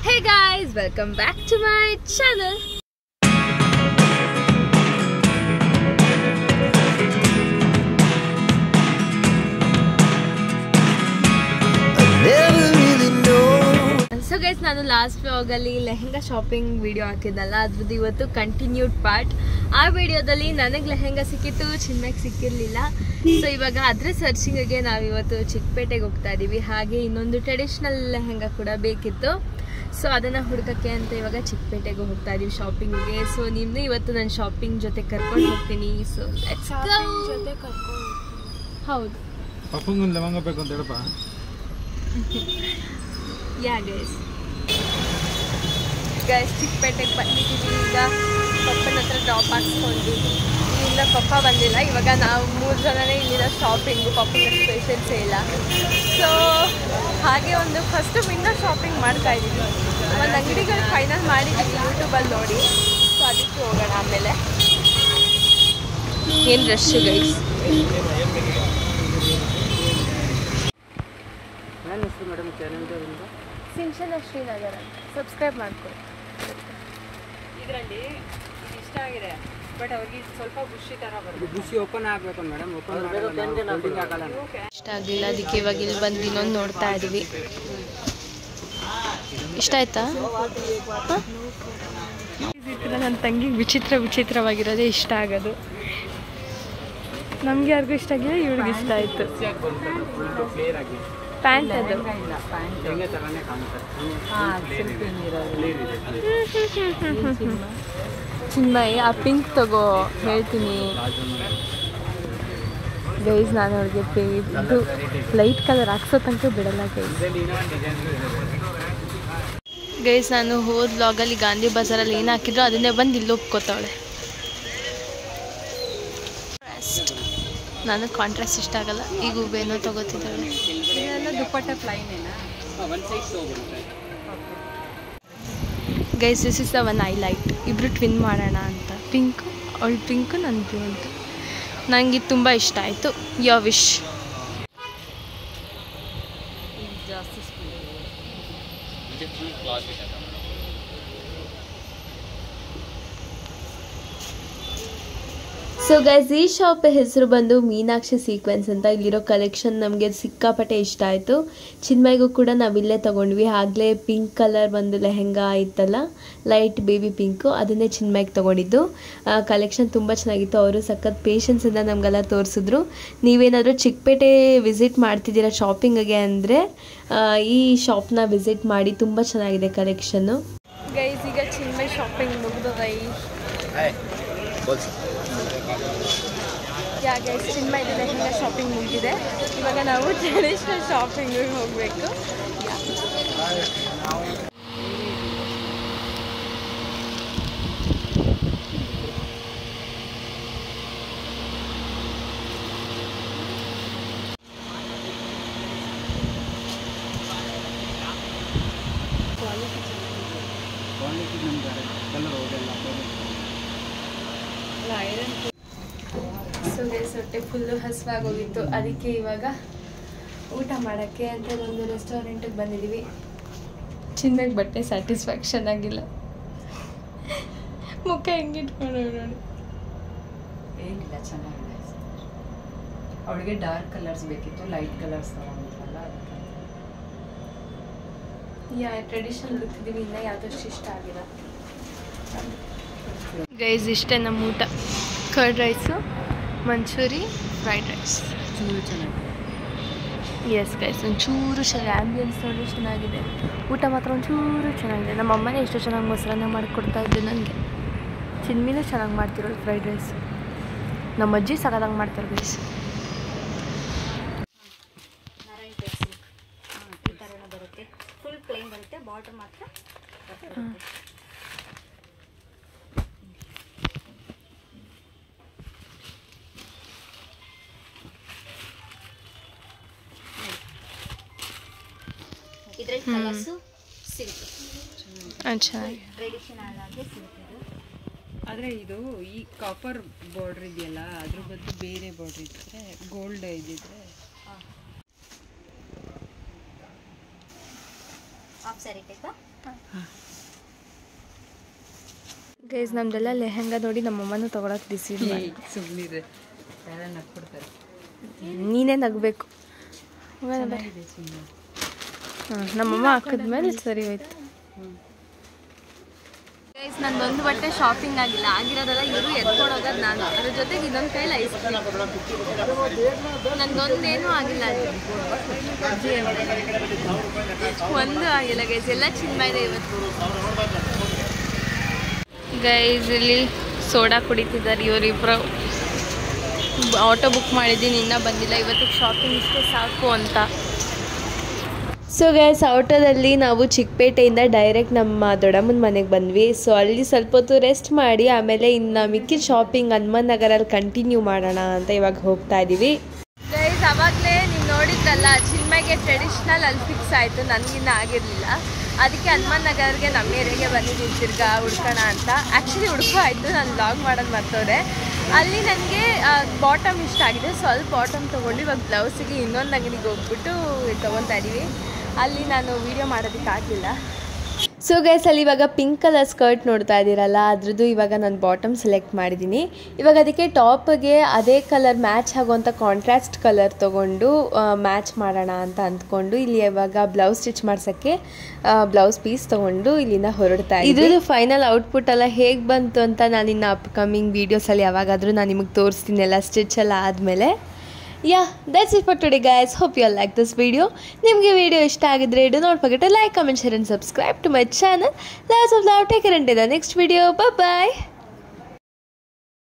Hey guys, welcome back to my channel. So guys, ನಾನು last ವ್ಲಾಗಲ್ಲಿ lehenga shopping video ಹಾಕಿದ್ನಲ್ಲ, ಅದ್ರದ್ದು ಇವತ್ತು ಕಂಟಿನ್ಯೂಡ್ ಪಾರ್ಟ್. ಆ ವಿಡಿಯೋದಲ್ಲಿ ನನಗೆ ಲೆಹೆಂಗಾ ಸಿಕ್ಕಿತ್ತು, ಚಿನ್ಮಯ್ಗೆ ಸಿಕ್ಕಿರಲಿಲ್ಲ. ಸೊ ಇವಾಗ ಅದ್ರ ಸರ್ಚಿಂಗ್ಗೆ ನಾವಿವತ್ತು ಚಿಕ್ಕಪೇಟೆಗೆ ಹೋಗ್ತಾ ಇದ್ದೀವಿ. ಹಾಗೆ ಇನ್ನೊಂದು ಟ್ರೆಡಿಷ್ನಲ್ ಲೆಹೆಂಗಾ ಕೂಡ ಬೇಕಿತ್ತು. ಸೊ ಅದನ್ನು ಹುಡುಕಕ್ಕೆ ಅಂತ ಇವಾಗ ಚಿಕ್ಕಪೇಟೆಗೆ ಹೋಗ್ತಾ ಇದೀವಿ ಶಾಪಿಂಗ್ಗೆ. ಸೊ ನಿಮ್ಮನ್ನು ಇವತ್ತು ನಾನು ಶಾಪಿಂಗ್ ಜೊತೆ ಕರ್ಕೊಂಡು ಹೋಗ್ತೀನಿ. ಸೊ ಹೌದು, ಲವಂಗ ಬೇಕು ಅಂತ ಹೇಳಪ್ಪ. ಯಾ ಗೈಸ್ ಚಿಕ್ಕಪೇಟೆಗೆ ಬಂದಿದ್ದೀವಿ. ಈಗ ಪಪ್ಪನ ಹತ್ರ ಡ್ರಾಪ್ ಹಾಕ್ಸ್ಕೊಂಡ್ವಿ. ಇಲ್ಲಿಂದ ಪಪ್ಪ ಬಂದಿಲ್ಲ. ಇವಾಗ ನಾವು 3 ಜನನೇ ಇಲ್ಲಿಂದ ಶಾಪಿಂಗು. ಪಪ್ಪನ ಸ್ಪೆಷಲ್ಸೇ ಇಲ್ಲ. ಸೊ ಹಾಗೆ ಒಂದು ಫಸ್ಟ್ ವಿನ್ನರ್ ಶಾಪಿಂಗ್ ಮಾಡ್ತಾ ಇದ್ದೀವಿ. ಒಂದು ಅಂಗಡಿಗಳು ಫೈನಲ್ ಮಾಡಿದ್ದೀವಿ ಯೂಟ್ಯೂಬಲ್ಲಿ ನೋಡಿ. ಸೊ ಅದಕ್ಕೆ ಹೋಗೋಣ. ಆಮೇಲೆ ಏನು ರಶ್ ಗೈಸ್. ಸಿಂಚನ ಶ್ರೀನಗರ ಸಬ್ಸ್ಕ್ರೈಬ್ ಮಾಡ್ಕೊಳ್ಳಿ. ಇದರಲ್ಲಿ ಇದು ಇಷ್ಟ ಆಗಿದೆ, ಬಟ್ ಅವ್ರಿಗೆ ಸ್ವಲ್ಪ ಬುಷಿ ಥರ ಬರುತ್ತೆ. ಬುಷಿ ಓಪನ್ ಆಗಬೇಕು ಮೇಡಮ್, ಓಪನ್ ಆಗಲ್ಲ. ಇಷ್ಟ ಆಗಲಿಲ್ಲ, ಅದಕ್ಕೆ ಇವಾಗ ಇಲ್ಲಿ ಬಂದು ಇನ್ನೊಂದು ನೋಡ್ತಾ ಇದ್ದೀವಿ. ಇಷ್ಟ ಆಯ್ತಾ? ನನ್ನ ತಂಗಿಗೆ ವಿಚಿತ್ರವಾಗಿರೋದೇ ಇಷ್ಟ ಆಗೋದು. ನಮ್ಗೆ ಯಾರಿಗೂ ಇಷ್ಟ ಆಗಿಲ್ಲ, ಇವ್ರಿಗೆ ಇಷ್ಟ ಆಯಿತು. ಪ್ಯಾಂಟ್ ಅದು ಚಿನ್ಮಯ್, ಆ ಪಿಂಕ್ ತಗೋ ಹೇಳ್ತೀನಿ ಗೈಸ್. ನಾನು ಅವ್ರಿಗೆ ಇದು ಲೈಟ್ ಕಲರ್ ಹಾಕ್ಸೋ ತನಕ ಬಿಡಲ್ಲ ಗೈಸ್. ನಾನು ಹೋದ ವ್ಲಾಗಲ್ಲಿ ಗಾಂಧಿ ಬಜಾರಲ್ಲಿ ಏನು ಹಾಕಿದ್ರು ಅದನ್ನೇ ಬಂದು ಇಲ್ಲಿ ಒಪ್ಕೋತಾವಳೆ. ನನಗೆ ಕಾಂಟ್ರಾಸ್ಟ್ ಇಷ್ಟ ಆಗಲ್ಲ. ಈಗ ಹೂವೇನೋ ತಗೋತಿದ್ದಾಳೆ. ದುಪ್ಪಟ್ಟ ಪ್ಲೈನೇನಾ? Guys, this is the one highlight. ಇಬ್ಬರು ಟ್ವಿನ್ ಮಾಡೋಣ ಅಂತ. ಪಿಂಕು, ಅವಳು ಪಿಂಕು, ನನ್ನ ಬ್ಲೂ ಅಂತ. ನನಗೆ ತುಂಬ ಇಷ್ಟ ಆಯಿತು. Your wish. ಜಾಸ್ತಿ ಸೊ ಗೈಸ್, ಈ ಶಾಪ್ ಹೆಸರು ಬಂದು ಮೀನಾಕ್ಷಿ ಸೀಕ್ವೆನ್ಸ್ ಅಂತ. ಇಲ್ಲಿರೋ ಕಲೆಕ್ಷನ್ ನಮಗೆ ಸಿಕ್ಕಾಪಟ್ಟೆ ಇಷ್ಟ ಆಯಿತು. ಚಿನ್ಮಯ್ಗೂ ಕೂಡ ನಾವಿಲ್ಲೇ ತೊಗೊಂಡ್ವಿ. ಆಗಲೇ ಪಿಂಕ್ ಕಲರ್ ಒಂದು ಲೆಹೆಂಗಾ ಇತ್ತಲ್ಲ, ಲೈಟ್ ಬೇಬಿ ಪಿಂಕು, ಅದನ್ನೇ ಚಿನ್ಮಯ್ಗೆ ತೊಗೊಂಡಿದ್ದು. ಕಲೆಕ್ಷನ್ ತುಂಬ ಚೆನ್ನಾಗಿತ್ತು. ಅವರು ಸಖತ್ ಪೇಷನ್ಸಿಂದ ನಮಗೆಲ್ಲ ತೋರಿಸಿದ್ರು. ನೀವೇನಾದರೂ ಚಿಕ್ಕಪೇಟೆ ವಿಸಿಟ್ ಮಾಡ್ತಿದ್ದೀರಾ ಶಾಪಿಂಗಿಗೆ ಅಂದರೆ ಈ ಶಾಪ್ನ ವಿಸಿಟ್ ಮಾಡಿ. ತುಂಬ ಚೆನ್ನಾಗಿದೆ ಕಲೆಕ್ಷನ್ನು. ಗೈಸ್, ಈಗ ಚಿನ್ಮಯ್ ಶಾಪಿಂಗ್ ಮುಗಿದದ. ಯಾ ಗೈಸ್, ಚಿನ್ಮಯ್ ಲೆಹೆಂಗಾ ಶಾಪಿಂಗ್ ಮುಗಿದಿದೆ. ಇವಾಗ ನಾವು ಟ್ರೆಡಿಷ್ನಲ್ ಶಾಪಿಂಗಿಗೆ ಹೋಗಬೇಕು. ಸೊ ಗೈಸ್, ಹೊಟ್ಟೆ ಫುಲ್ಲು ಹಸಿವಾಗಿ ಹೋಗಿತ್ತು. ಅದಕ್ಕೆ ಇವಾಗ ಊಟ ಮಾಡೋಕ್ಕೆ ಅಂತ ಒಂದು ರೆಸ್ಟೋರೆಂಟಿಗೆ ಬಂದಿದ್ದೀವಿ. ಚಿನ್ನಕ್ಕೆ ಬಟ್ಟೆ ಸ್ಯಾಟಿಸ್ಫ್ಯಾಕ್ಷನ್ ಆಗಿಲ್ಲ. ಮುಖ ಹೆಂಗಿಟ್ಕೊಂಡು ನೋಡಿ. ಏನಿಲ್ಲ, ಚೆನ್ನಾಗಿದೆ. ಅವಳಿಗೆ ಡಾರ್ಕ್ ಕಲರ್ಸ್ ಬೇಕಿತ್ತು, ಲೈಟ್ ಕಲರ್ಸ್ ತಗೊಂಡಿದ್ರಲ್ಲ ಅದಕ್ಕೆ. ಟ್ರೆಡಿಷನಲ್ ಲುಕ್ಕಿದ್ದೀವಿ. ಇನ್ನೂ ಯಾವುದಷ್ಟು ಇಷ್ಟ ಆಗಿಲ್ಲ ಗೈಸ್. ಇಷ್ಟೇ ನಮ್ಮ ಊಟ. Curd rice, Manchurian, fried rice. ಚೂರು ಚೆನ್ನಾಗಿದೆ. ಎಸ್ ಗೈಸ್, ಒಂಚೂರು ಆ್ಯಂಬಿಯನ್ಸ್ ನೋಡಿ ಚೆನ್ನಾಗಿದೆ. ಊಟ ಮಾತ್ರ ಒಂಚೂರು ಚೆನ್ನಾಗಿದೆ. ನಮ್ಮ ಅಮ್ಮನೇ ಎಷ್ಟು ಚೆನ್ನಾಗಿ ಮೊಸರನ್ನ ಮಾಡಿಕೊಡ್ತಾ ಇದ್ದೆ ನನಗೆ. ಚಿನ್ಮಿನೂ ಚೆನ್ನಾಗಿ ಮಾಡ್ತಿರೋಳು ಫ್ರೈಡ್ ರೈಸ್. ನಮ್ಮ ಅಜ್ಜಿ ಸಗದಂಗೆ ಮಾಡ್ತಾರೆ ಗೈಸ್. ಈ ಥರ ಬರುತ್ತೆ. ಫುಲ್ ಪ್ಲೇನ್ ಬರುತ್ತೆ, ಬಾಟಮ್ ಮಾತ್ರ. ಇದರಲ್ಲಿ ಕಲರ್ಸು ಸಿಗುತ್ತೆ. ಟ್ರೆಡಿಷನಲ್ ಆಗಿ ಸಿಗುತ್ತೆ. ಆದರೆ ಇದು ಈ ಕಾಪರ್ ಬಾರ್ಡ್ರ್ ಇದೆಯಲ್ಲ, ಅದ್ರ ಬದಲು ಬೇರೆ ಬಾರ್ಡ್ರ್ ಇದ್ದರೆ, ಗೋಲ್ಡ್ ಇದ್ದಿದ್ರೆ ಆ ಹಾಫ್ ಸ್ಯಾರಿ ಟೈಪಾ? ಗೈಸ್ ನಮ್ದೆಲ್ಲ ಲೆಹಂಗಾ ನೋಡಿ ನಮ್ಮಮ್ಮನೂ ತೊಗೊಳಕ್ಕೆ ಡಿಸೈಡ್ ಮಾಡಿ. ಸುಮ್ಮನಿದೆ, ಯಾರು ನಗ್ಬಿಡ್ತಾರೆ. ನೀನೇ ನಗಬೇಕು. ನಮ್ಮಮ್ಮ ಹಾಕಿದ್ಮೇಲೆ ಸರಿ ಹೋಯ್ತು. ಗೈಸ್ ನಂದೊಂದು ಬಟ್ಟೆ ಶಾಪಿಂಗ್ ಆಗಿಲ್ಲ, ಆಗಿರೋದೆಲ್ಲ ಇವರು ಎತ್ಕೊಂಡು ಹೋಗೋದು ನಾನು. ಅದ್ರ ಜೊತೆಗೆ ಇನ್ನೊಂದು ಕೈಲಿ ಐಸ್ ಕ್ರೀಮ್. ನಂದೊಂದೇನೂ ಆಗಿಲ್ಲ, ಒಂದು ಆಗಿಲ್ಲ ಗೈಸ್, ಎಲ್ಲ ಚಿನ್ಮಯದೆ ಇವತ್ತು. ಗೈಸ್ ಇಲ್ಲಿ ಸೋಡಾ ಕುಡಿತಿದ್ದಾರೆ ಇವರಿಬ್ಬರು. ಆಟೋ ಬುಕ್ ಮಾಡಿದ್ದೀನಿ, ಇನ್ನೂ ಬಂದಿಲ್ಲ. ಇವತ್ತಿಗೆ ಶಾಪಿಂಗ್ ಇಷ್ಟೇ ಸಾಕು ಅಂತ. ಸೊ ಗೈಸ್ ಆಟೋದಲ್ಲಿ ನಾವು ಚಿಕ್ಕಪೇಟೆಯಿಂದ ಡೈರೆಕ್ಟ್ ನಮ್ಮ ದೊಡ್ಡಮ್ಮನ ಮನೆಗೆ ಬಂದ್ವಿ. ಸೊ ಅಲ್ಲಿ ಸ್ವಲ್ಪ ಹೊತ್ತು ರೆಸ್ಟ್ ಮಾಡಿ ಆಮೇಲೆ ಇನ್ನು ಮಿಕ್ಕಿದ ಶಾಪಿಂಗ್ ಹನುಮಾನ್ ನಗರಲ್ಲಿ ಕಂಟಿನ್ಯೂ ಮಾಡೋಣ ಅಂತ ಇವಾಗ ಹೋಗ್ತಾ ಇದ್ದೀವಿ. ಗೈಸ್ ಆವಾಗಲೇ ನೀವು ನೋಡಿದ್ರಲ್ಲ, ಚಿನ್ಮಯ್ಗೆ ಟ್ರೆಡಿಷ್ನಲ್ ಅಲ್ಲಿ ಫಿಕ್ಸ್ ಆಯಿತು, ನನಗಿನ್ನ ಆಗಿರಲಿಲ್ಲ. ಅದಕ್ಕೆ ಹನುಮಾನ್ ನಗರ್ಗೆ ನಮ್ಮ ಏರಿಯಾಗೆ ಬಂದಿದ್ದೀನಿ ತಿರ್ಗಾ ಹುಡ್ಕೋಣ ಅಂತ. ಆ್ಯಕ್ಚುಲಿ ಹುಡ್ಕೋ ಆಯಿತು, ನಾನು ವ್ಲಾಗ್ ಮಾಡೋದು ಮರ್ತೋದೆ. ಅಲ್ಲಿ ನನಗೆ ಬಾಟಮ್ ಇಷ್ಟ ಆಗಿದೆ, ಸ್ವಲ್ಪ ಬಾಟಮ್ ತೊಗೊಂಡು ಇವಾಗ ಬ್ಲೌಸಿಗೆ ಇನ್ನೊಂದು ಅಂಗಡಿಗೆ ಹೋಗ್ಬಿಟ್ಟು ತೊಗೊತಾ ಇದ್ದೀವಿ. ಅಲ್ಲಿ ನಾನು ವೀಡಿಯೋ ಮಾಡೋದಕ್ಕಾಗಲಿಲ್ಲ. ಸೊ ಗೈಸ್ ಅಲ್ಲಿ ಇವಾಗ ಪಿಂಕ್ ಕಲರ್ ಸ್ಕರ್ಟ್ ನೋಡ್ತಾ ಇದ್ದೀರಲ್ಲ, ಅದ್ರದ್ದು ಇವಾಗ ನಾನು ಬಾಟಮ್ ಸೆಲೆಕ್ಟ್ ಮಾಡಿದ್ದೀನಿ. ಇವಾಗ ಅದಕ್ಕೆ ಟಾಪ್ಗೆ ಅದೇ ಕಲರ್ ಮ್ಯಾಚ್ ಆಗುವಂಥ ಕಾಂಟ್ರಾಸ್ಟ್ ಕಲರ್ ತೊಗೊಂಡು ಮ್ಯಾಚ್ ಮಾಡೋಣ ಅಂತ ಅಂದ್ಕೊಂಡು ಇಲ್ಲಿ ಇವಾಗ ಬ್ಲೌಸ್ ಸ್ಟಿಚ್ ಮಾಡ್ಸೋಕ್ಕೆ ಬ್ಲೌಸ್ ಪೀಸ್ ತೊಗೊಂಡು ಇಲ್ಲಿಂದ ಹೊರಡ್ತಾ ಇದ್ದೀನಿ. ಇದ್ರದ್ದು ಫೈನಲ್ ಔಟ್ಪುಟ್ ಎಲ್ಲ ಹೇಗೆ ಬಂತು ಅಂತ ನಾನು ಇನ್ನು ಅಪ್ಕಮಿಂಗ್ ವೀಡಿಯೋಸಲ್ಲಿ ಯಾವಾಗಾದರೂ ನಾನು ನಿಮಗೆ ತೋರಿಸ್ತೀನಿ, ಎಲ್ಲ ಸ್ಟಿಚ್ ಎಲ್ಲ ಆದಮೇಲೆ. Yeah, that's it for today guys. Hope you all like this video. Nimge video ishta agidre do not forget to like, comment, share and subscribe to my channel. Lots of love. Take care until the next video. Bye bye.